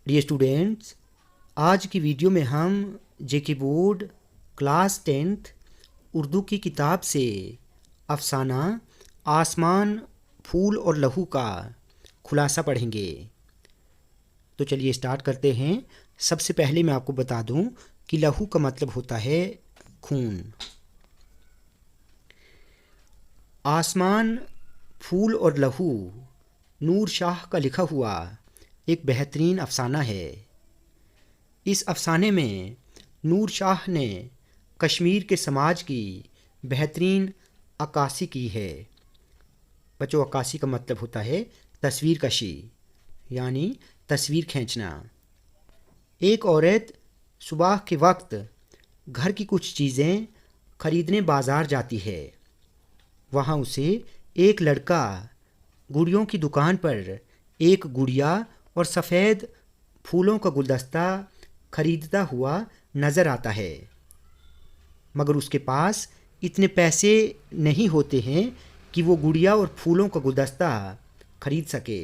Dear students, आज की video में हम जेके बोर्ड क्लास 10th उर्दू की किताब से अफसाना आसमान, फूल और लहू का खुलासा पढ़ेंगे। तो चलिए स्टार्ट करते हैं। सबसे पहले मैं आपको बता दूं कि लहू का मतलब होता है खून। आसमान, फूल और लहू नूर शाह का लिखा हुआ एक बेहतरीन अफसाना है। इस अफसाने में नूर शाह ने कश्मीर के समाज की बेहतरीन अक्कासी की है। बच्चों, अक्कासी का मतलब होता है तस्वीर कशी, यानी तस्वीर खींचना। एक औरत सुबह के वक्त घर की कुछ चीज़ें खरीदने बाज़ार जाती है। वहाँ उसे एक लड़का गुड़ियों की दुकान पर एक गुड़िया और सफ़ेद फूलों का गुलदस्ता खरीदता हुआ नज़र आता है, मगर उसके पास इतने पैसे नहीं होते हैं कि वो गुड़िया और फूलों का गुलदस्ता खरीद सके।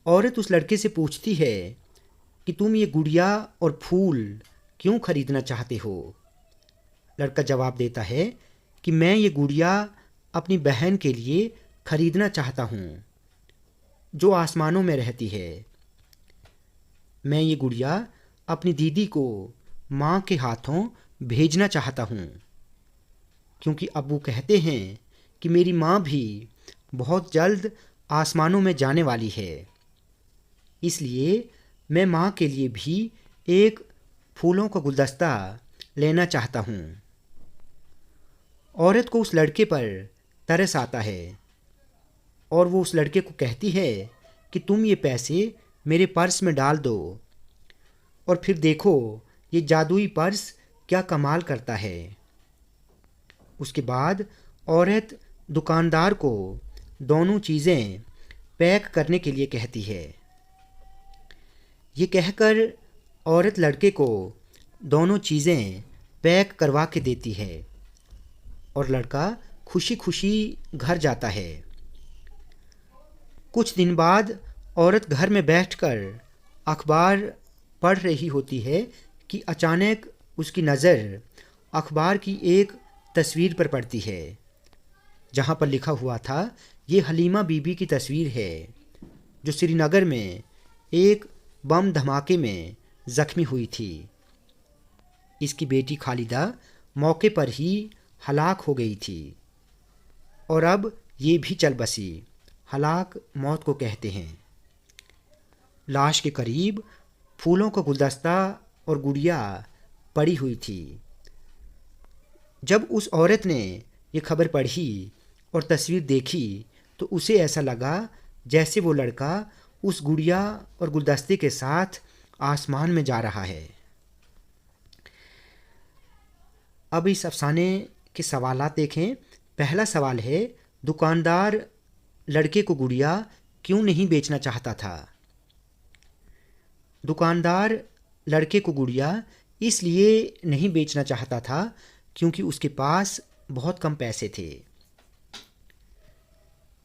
औरत उस लड़के से पूछती है कि तुम ये गुड़िया और फूल क्यों खरीदना चाहते हो? लड़का जवाब देता है कि मैं ये गुड़िया अपनी बहन के लिए खरीदना चाहता हूँ जो आसमानों में रहती है। मैं ये गुड़िया अपनी दीदी को माँ के हाथों भेजना चाहता हूँ, क्योंकि अब्बू कहते हैं कि मेरी माँ भी बहुत जल्द आसमानों में जाने वाली है। इसलिए मैं माँ के लिए भी एक फूलों का गुलदस्ता लेना चाहता हूँ। औरत को उस लड़के पर तरस आता है और वो उस लड़के को कहती है कि तुम ये पैसे मेरे पर्स में डाल दो और फिर देखो ये जादुई पर्स क्या कमाल करता है। उसके बाद औरत दुकानदार को दोनों चीज़ें पैक करने के लिए कहती है। ये कहकर औरत लड़के को दोनों चीज़ें पैक करवा के देती है और लड़का खुशी खुशी घर जाता है। कुछ दिन बाद औरत घर में बैठकर अखबार पढ़ रही होती है कि अचानक उसकी नज़र अखबार की एक तस्वीर पर पड़ती है, जहाँ पर लिखा हुआ था ये हलीमा बीबी की तस्वीर है जो श्रीनगर में एक बम धमाके में ज़ख्मी हुई थी। इसकी बेटी खालिदा मौके पर ही हलाक हो गई थी और अब ये भी चल बसी। हलाक मौत को कहते हैं। लाश के करीब फूलों का गुलदस्ता और गुड़िया पड़ी हुई थी। जब उस औरत ने ये खबर पढ़ी और तस्वीर देखी तो उसे ऐसा लगा जैसे वो लड़का उस गुड़िया और गुलदस्ते के साथ आसमान में जा रहा है। अब इस अफसाने के सवालात देखें। पहला सवाल है, दुकानदार लड़के को गुड़िया क्यों नहीं बेचना चाहता था? दुकानदार लड़के को गुड़िया इसलिए नहीं बेचना चाहता था क्योंकि उसके पास बहुत कम पैसे थे।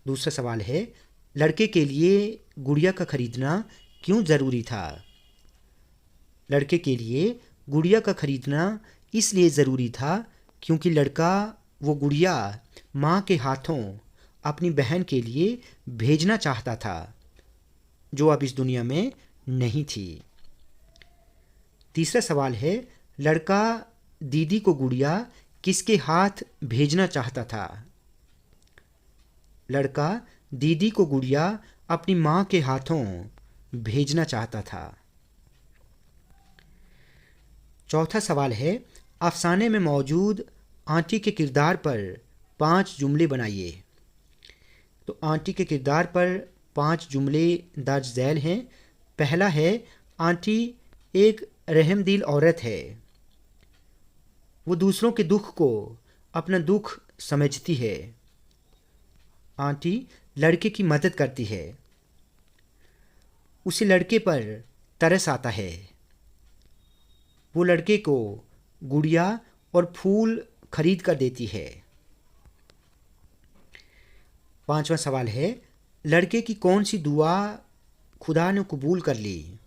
दूसरा सवाल है, लड़के के लिए गुड़िया का खरीदना क्यों ज़रूरी था? लड़के के लिए गुड़िया का खरीदना इसलिए ज़रूरी था क्योंकि लड़का वो गुड़िया माँ के हाथों अपनी बहन के लिए भेजना चाहता था जो अब इस दुनिया में नहीं थी। तीसरा सवाल है, लड़का दीदी को गुड़िया किसके हाथ भेजना चाहता था? लड़का दीदी को गुड़िया अपनी माँ के हाथों भेजना चाहता था। चौथा सवाल है, अफसाने में मौजूद आंटी के किरदार पर 5 जुमले बनाइए। तो आंटी के किरदार पर 5 जुमले दर्ज झैल हैं। पहला है, आंटी एक रहमदिल औरत है। वो दूसरों के दुख को अपना दुख समझती है। आंटी लड़के की मदद करती है। उसे लड़के पर तरस आता है। वो लड़के को गुड़िया और फूल खरीद कर देती है। पांचवा सवाल है, लड़के की कौन सी दुआ खुदा ने कबूल कर ली।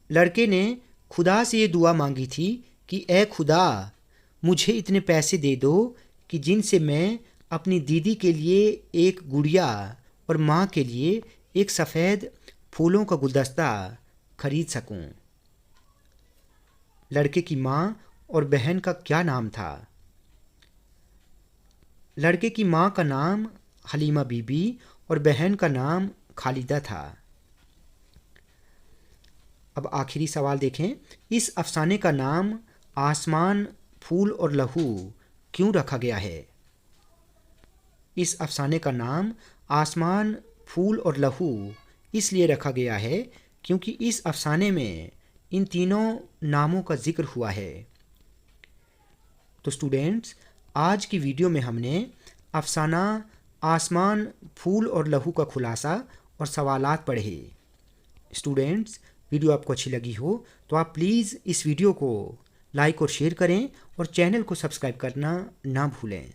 लड़के ने खुदा से ये दुआ मांगी थी कि ए खुदा, मुझे इतने पैसे दे दो कि जिनसे मैं अपनी दीदी के लिए एक गुड़िया और माँ के लिए एक सफ़ेद फूलों का गुलदस्ता खरीद सकूं। लड़के की माँ और बहन का क्या नाम था? लड़के की माँ का नाम हलीमा बीबी और बहन का नाम खालिदा था। अब आखिरी सवाल देखें, इस अफसाने का नाम आसमान, फूल और लहू क्यों रखा गया है? इस अफसाने का नाम आसमान, फूल और लहू इसलिए रखा गया है क्योंकि इस अफसाने में इन तीनों नामों का जिक्र हुआ है। तो स्टूडेंट्स, आज की वीडियो में हमने अफसाना आसमान, फूल और लहू का खुलासा और सवालात पढ़े। स्टूडेंट्स, वीडियो आपको अच्छी लगी हो तो आप प्लीज़ इस वीडियो को लाइक और शेयर करें और चैनल को सब्सक्राइब करना ना भूलें।